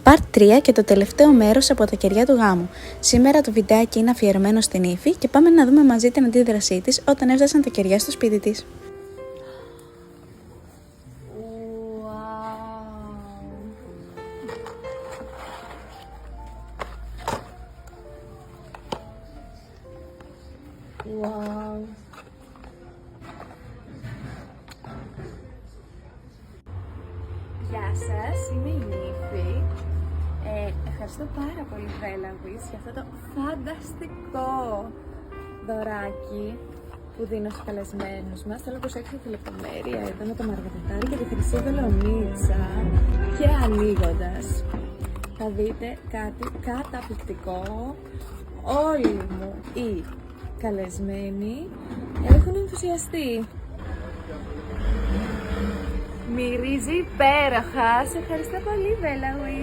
Part 3 και το τελευταίο μέρος από τα κεριά του γάμου. Σήμερα το βιντεάκι είναι αφιερωμένο στην Ήφη και πάμε να δούμε μαζί την αντίδρασή της όταν έφτασαν τα κεριά στο σπίτι της. Wow. Γεια σας, είμαι η Ήφη. Ευχαριστώ πάρα πολύ Βέλαβης για αυτό το φανταστικό δωράκι που δίνω στους καλεσμένους μας. Θέλω να προσέξετε τη λεπτομέρεια εδώ με το μαργαριτάρι και τη χρυσή δολομίτσα. Και ανοίγοντας θα δείτε κάτι καταπληκτικό. Όλοι μου οι καλεσμένοι έχουν ενθουσιαστεί. Μυρίζει υπέροχα. Σε ευχαριστώ πολύ Βέλαβη.